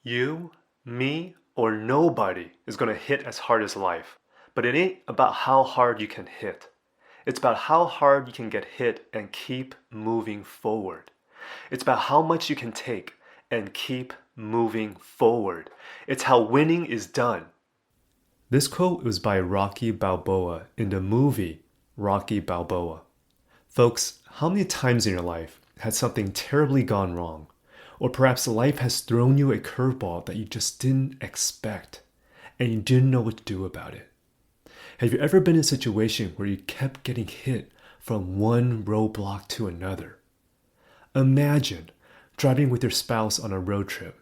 You, me, or nobody is going to hit as hard as life. But it ain't about how hard you can hit. It's about how hard you can get hit and keep moving forward. It's about how much you can take and keep moving forward. It's how winning is done. This quote was by Rocky Balboa in the movie Rocky Balboa. Folks, how many times in your life has something terribly gone wrong? Or perhaps life has thrown you a curveball that you just didn't expect and you didn't know what to do about it. Have you ever been in a situation where you kept getting hit from one roadblock to another? Imagine driving with your spouse on a road trip,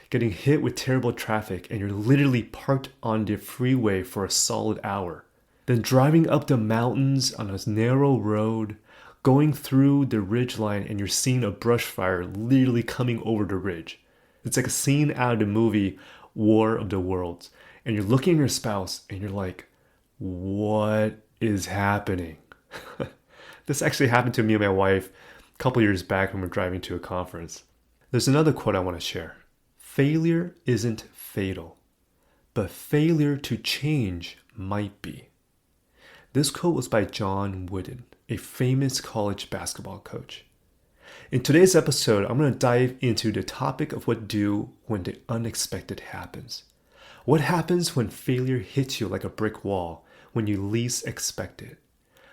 getting hit with terrible traffic, and you're literally parked on the freeway for a solid hour. Then driving up the mountains on a narrow road, going through the ridge line, and you're seeing a brush fire literally coming over the ridge. It's like a scene out of the movie War of the Worlds. And you're looking at your spouse and you're like, what is happening? This actually happened to me and my wife a couple years back when we were driving to a conference. There's another quote I want to share. Failure isn't fatal, but failure to change might be. This quote was by John Wooden, a famous college basketball coach. In today's episode, I'm going to dive into the topic of what to do when the unexpected happens. What happens when failure hits you like a brick wall when you least expect it?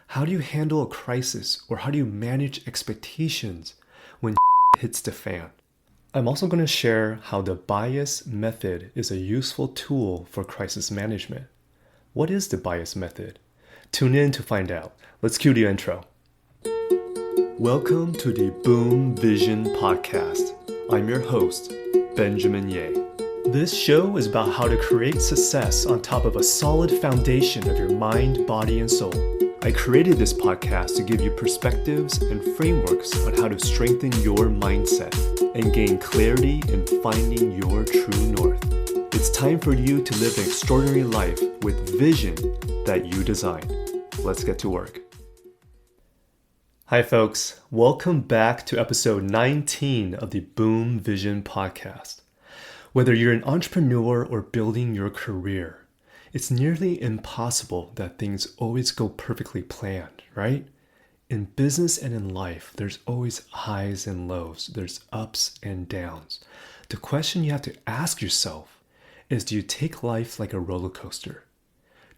How do you handle a crisis, or how do you manage expectations when hits the fan? I'm also going to share how the bias method is a useful tool for crisis management. What is the bias method? Tune in to find out. Let's cue the intro. Welcome to the Boom Vision Podcast. I'm your host, Benjamin Ye. This show is about how to create success on top of a solid foundation of your mind, body, and soul. I created this podcast to give you perspectives and frameworks on how to strengthen your mindset and gain clarity in finding your true north. It's time for you to live an extraordinary life with vision that you design. Let's get to work. Hi folks, welcome back to episode 19 of the Boom Vision Podcast. Whether you're an entrepreneur or building your career, it's nearly impossible that things always go perfectly planned, right? In business and in life, there's always highs and lows. There's ups and downs. The question you have to ask yourself is, do you take life like a roller coaster?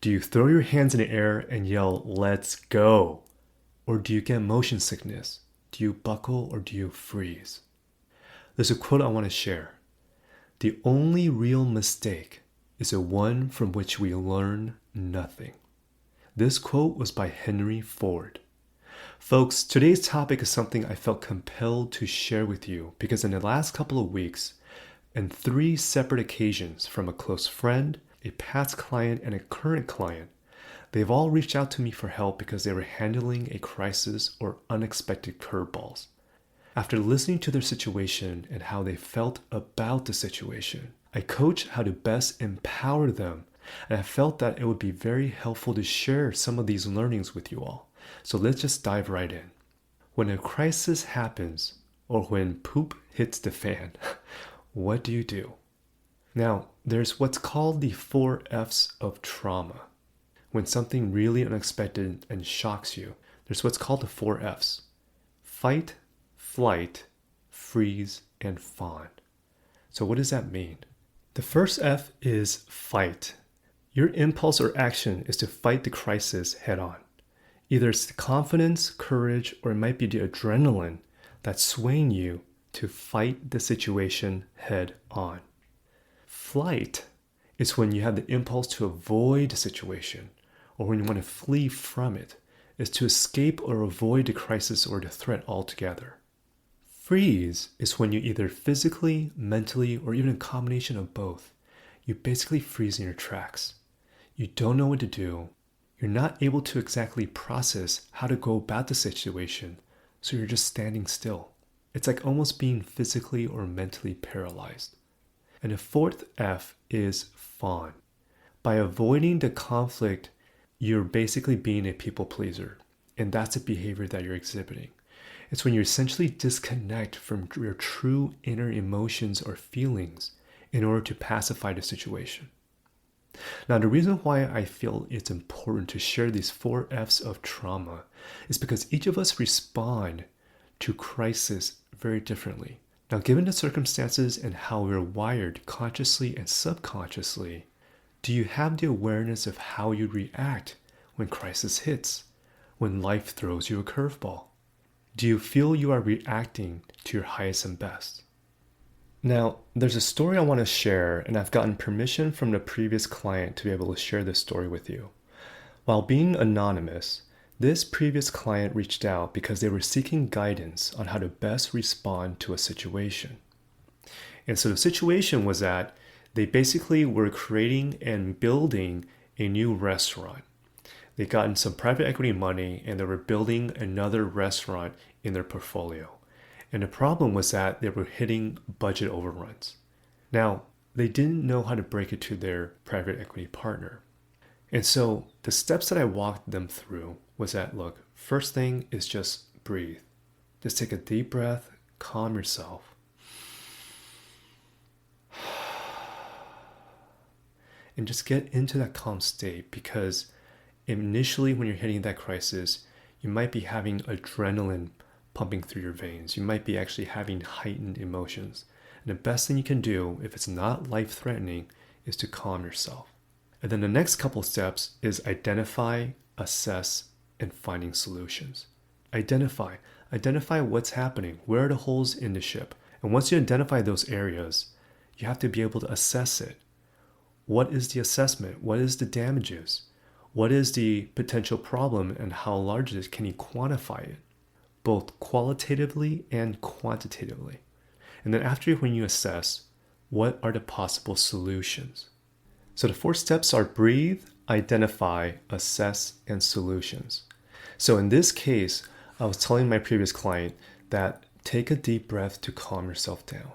Do you throw your hands in the air and yell, "Let's go"? Or do you get motion sickness? Do you buckle or do you freeze? There's a quote I want to share. The only real mistake is the one from which we learn nothing. This quote was by Henry Ford. Folks, today's topic is something I felt compelled to share with you because in the last couple of weeks, in 3 separate occasions from a close friend, a past client, and a current client, they've all reached out to me for help because they were handling a crisis or unexpected curveballs. After listening to their situation and how they felt about the situation, I coach how to best empower them, and I felt that it would be very helpful to share some of these learnings with you all. So let's just dive right in. When a crisis happens, or when poop hits the fan, what do you do? Now, there's what's called the 4 F's of trauma. When something really unexpected and shocks you, there's what's called the 4 F's. Fight, flight, freeze, and fawn. So what does that mean? The first F is fight. Your impulse or action is to fight the crisis head on. Either it's the confidence, courage, or it might be the adrenaline that's swaying you to fight the situation head on. Flight is when you have the impulse to avoid the situation, or when you want to flee from it, is to escape or avoid the crisis or the threat altogether. Freeze is when you either physically, mentally, or even a combination of both, you basically freeze in your tracks. You don't know what to do. You're not able to exactly process how to go about the situation, so you're just standing still. It's like almost being physically or mentally paralyzed. And the 4th F is fawn. By avoiding the conflict, you're basically being a people pleaser, and that's a behavior that you're exhibiting. It's when you essentially disconnect from your true inner emotions or feelings in order to pacify the situation. Now, the reason why I feel it's important to share these 4 F's of trauma is because each of us respond to crisis very differently. Now, given the circumstances and how we're wired consciously and subconsciously, do you have the awareness of how you react when crisis hits, when life throws you a curveball? Do you feel you are reacting to your highest and best? Now, there's a story I want to share, and I've gotten permission from the previous client to be able to share this story with you. While being anonymous, this previous client reached out because they were seeking guidance on how to best respond to a situation. And so the situation was that they basically were creating and building a new restaurant. They'd gotten some private equity money and they were building another restaurant in their portfolio. And the problem was that they were hitting budget overruns. Now, they didn't know how to break it to their private equity partner. And so the steps that I walked them through was that, look, first thing is just breathe. Just take a deep breath, calm yourself. And just get into that calm state, because initially when you're hitting that crisis, you might be having adrenaline pumping through your veins. You might be actually having heightened emotions. And the best thing you can do, if it's not life-threatening, is to calm yourself. And then the next couple steps is identify, assess, and finding solutions. Identify what's happening. Where are the holes in the ship? And once you identify those areas, you have to be able to assess it. What is the assessment? What is the damages? What is the potential problem and how large it is? Can you quantify it? Both qualitatively and quantitatively. And then after, when you assess, what are the possible solutions? So the 4 steps are breathe, identify, assess, and solutions. So in this case, I was telling my previous client that take a deep breath to calm yourself down.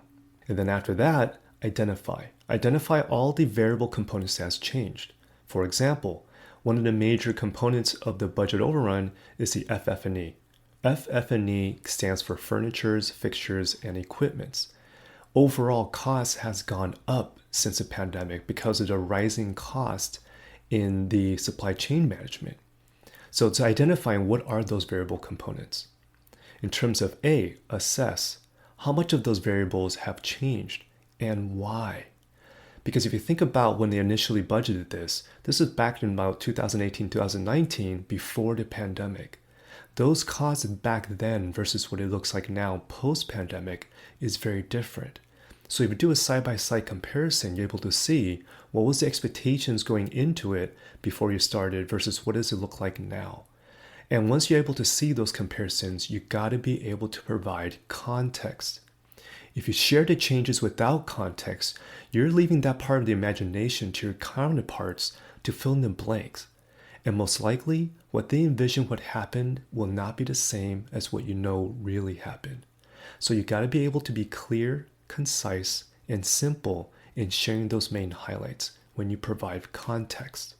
And then after that, identify. Identify all the variable components that has changed. For example, one of the major components of the budget overrun is the FF&E. FF&E stands for furnitures, fixtures, and equipments. Overall cost has gone up since the pandemic because of the rising cost in the supply chain management. So it's identifying what are those variable components. In terms of A, assess how much of those variables have changed and why. Because if you think about when they initially budgeted this is back in about 2018, 2019, before the pandemic. Those costs back then versus what it looks like now post-pandemic is very different. So if you do a side-by-side comparison, you're able to see what was the expectations going into it before you started versus what does it look like now. And once you're able to see those comparisons, you got to be able to provide context. If you share the changes without context, you're leaving that part of the imagination to your counterparts to fill in the blanks. And most likely, what they envision what happened will not be the same as what you know really happened. So you got to be able to be clear, concise, and simple in sharing those main highlights when you provide context.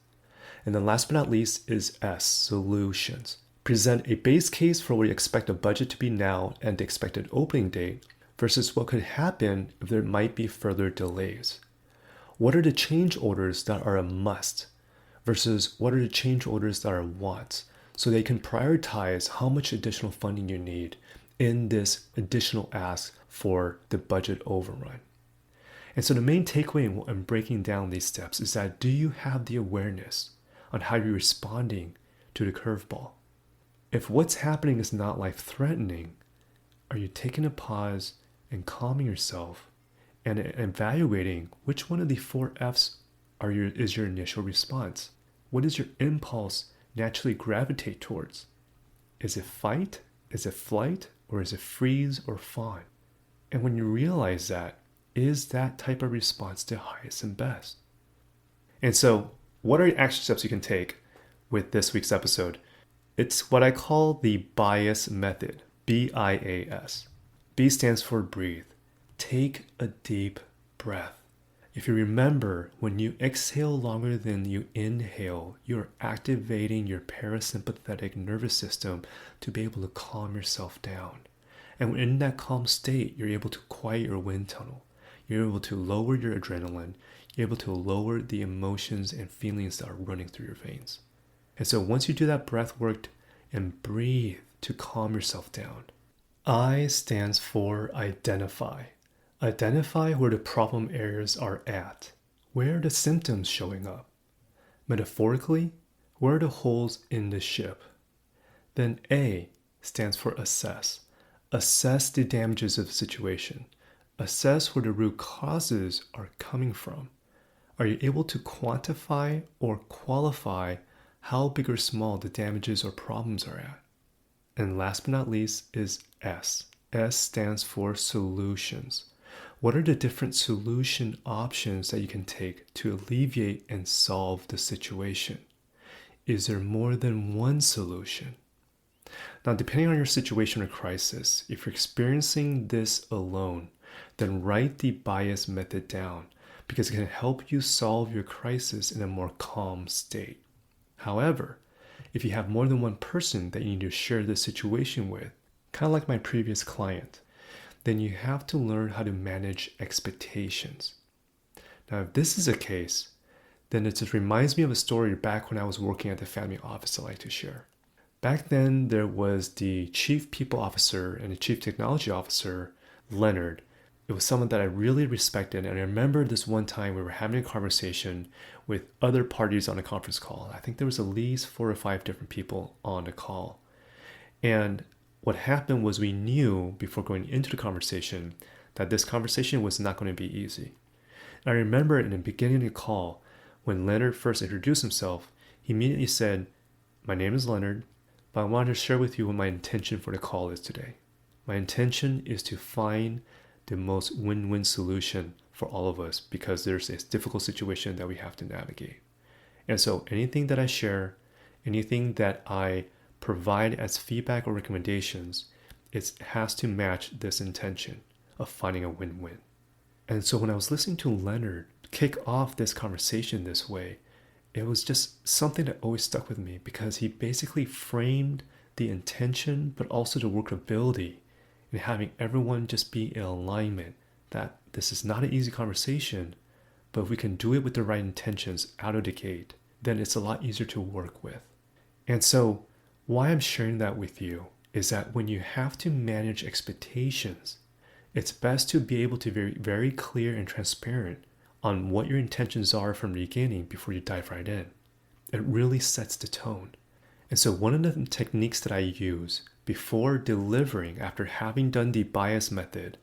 And then last but not least is S, solutions. Present a base case for what you expect a budget to be now and the expected opening date versus what could happen if there might be further delays. What are the change orders that are a must versus what are the change orders that are wants, so they can prioritize how much additional funding you need in this additional ask for the budget overrun. And so the main takeaway in breaking down these steps is that, do you have the awareness on how you're responding to the curveball? If what's happening is not life-threatening, are you taking a pause and calming yourself and evaluating which one of the 4 F's is your initial response? What does your impulse naturally gravitate towards? Is it fight? Is it flight? Or is it freeze or fawn? And when you realize that, is that type of response the highest and best? And so, what are the action steps you can take with this week's episode? It's what I call the bias method, BIAS. B stands for breathe. Take a deep breath. If you remember, when you exhale longer than you inhale, you're activating your parasympathetic nervous system to be able to calm yourself down. And in that calm state, you're able to quiet your wind tunnel. you're able to lower your adrenaline, you're able to lower the emotions and feelings that are running through your veins. And so once you do that breath work and breathe to calm yourself down, I stands for identify. Identify where the problem areas are at. Where are the symptoms showing up? Metaphorically, where are the holes in the ship? Then A stands for assess. Assess the damages of the situation. Assess where the root causes are coming from. Are you able to quantify or qualify how big or small the damages or problems are at? And last but not least is S. S stands for solutions. What are the different solution options that you can take to alleviate and solve the situation? Is there more than one solution? Now, depending on your situation or crisis, if you're experiencing this alone, then write the bias method down because it can help you solve your crisis in a more calm state. However, if you have more than one person that you need to share this situation with, kind of like my previous client, then you have to learn how to manage expectations. Now, if this is a case, then it just reminds me of a story back when I was working at the family office I like to share. Back then, there was the chief people officer and the chief technology officer, Leonard. It was someone that I really respected. And I remember this one time we were having a conversation with other parties on a conference call. I think there was at least 4 or 5 different people on the call. And what happened was we knew before going into the conversation that this conversation was not going to be easy. And I remember in the beginning of the call, when Leonard first introduced himself, he immediately said, "My name is Leonard, but I want to share with you what my intention for the call is today. My intention is to find the most win-win solution for all of us because there's this difficult situation that we have to navigate. And so anything that I share, anything that I provide as feedback or recommendations, it has to match this intention of finding a win-win." And so when I was listening to Leonard kick off this conversation this way, it was just something that always stuck with me because he basically framed the intention but also the workability in having everyone just be in alignment that this is not an easy conversation, but if we can do it with the right intentions out of the gate, then it's a lot easier to work with. And so why I'm sharing that with you is that when you have to manage expectations, it's best to be able to be very clear and transparent on what your intentions are from the beginning before you dive right in. It really sets the tone. And so one of the techniques that I use before delivering, after having done the bias method,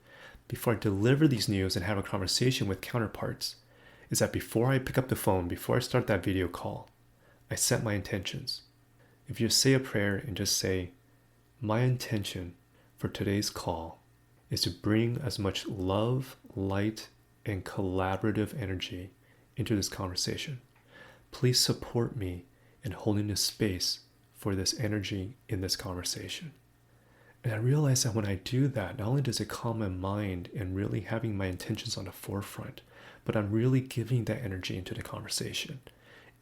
before I deliver these news and have a conversation with counterparts, is that before I pick up the phone, before I start that video call, I set my intentions. If you say a prayer and just say, "My intention for today's call is to bring as much love, light, and collaborative energy into this conversation. Please support me in holding this space for this energy in this conversation." And I realized that when I do that, not only does it calm my mind and really having my intentions on the forefront, but I'm really giving that energy into the conversation.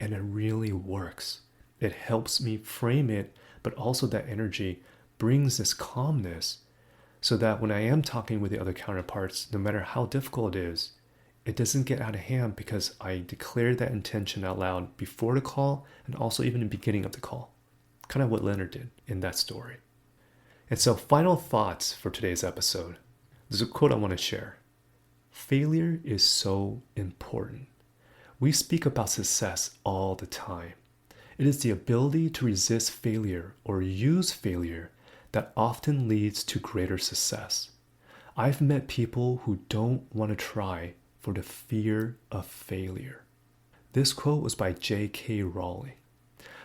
And it really works. It helps me frame it, but also that energy brings this calmness so that when I am talking with the other counterparts, no matter how difficult it is, it doesn't get out of hand because I declared that intention out loud before the call and also even in the beginning of the call. Kind of what Leonard did in that story. And so final thoughts for today's episode. There's a quote I want to share. Failure is so important. We speak about success all the time. It is the ability to resist failure or use failure that often leads to greater success. I've met people who don't want to try for the fear of failure. This quote was by J.K. Rowling.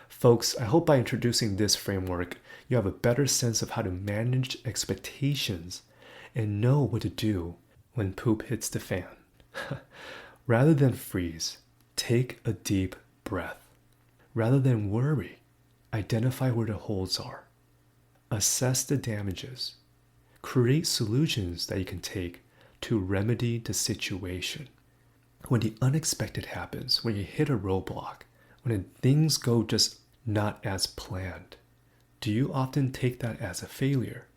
Folks, I hope by introducing this framework, you have a better sense of how to manage expectations and know what to do when poop hits the fan. Rather than freeze, take a deep breath. Rather than worry, identify where the holes are. Assess the damages. Create solutions that you can take to remedy the situation. When the unexpected happens, when you hit a roadblock, when things go just not as planned, do you often take that as a failure?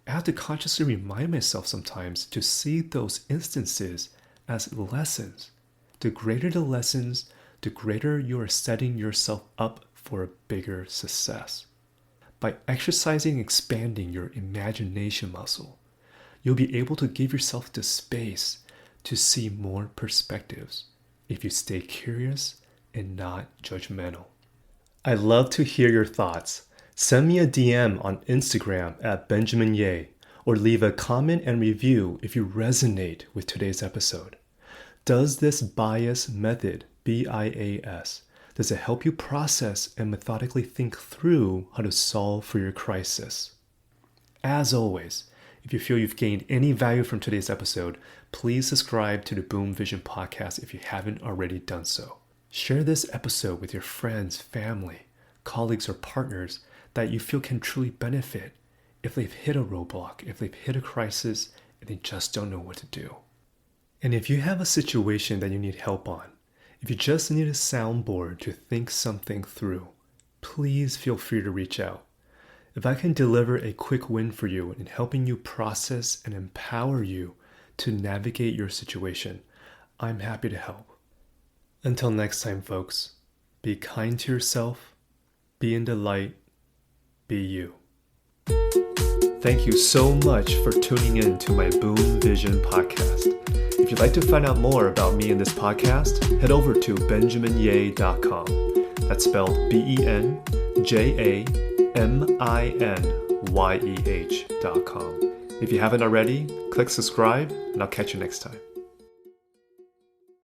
I have to consciously remind myself sometimes to see those instances as lessons. The greater the lessons, the greater you are setting yourself up for a bigger success. By exercising and expanding your imagination muscle, you'll be able to give yourself the space to see more perspectives if you stay curious and not judgmental. I'd love to hear your thoughts. Send me a DM on Instagram at Benjamin Ye, or leave a comment and review if you resonate with today's episode. Does this BIAS method, BIAS, does it help you process and methodically think through how to solve for your crisis? As always, if you feel you've gained any value from today's episode, please subscribe to the Boom Vision podcast if you haven't already done so. Share this episode with your friends, family, colleagues, or partners that you feel can truly benefit if they've hit a roadblock, if they've hit a crisis, and they just don't know what to do. And if you have a situation that you need help on, if you just need a soundboard to think something through, please feel free to reach out. If I can deliver a quick win for you in helping you process and empower you to navigate your situation, I'm happy to help. Until next time, folks, be kind to yourself, be in the light, be you. Thank you so much for tuning in to my Boom Vision podcast. If you'd like to find out more about me and this podcast, head over to benjaminye.com. That's spelled BenjaminYeh.com. If you haven't already, click subscribe, and I'll catch you next time.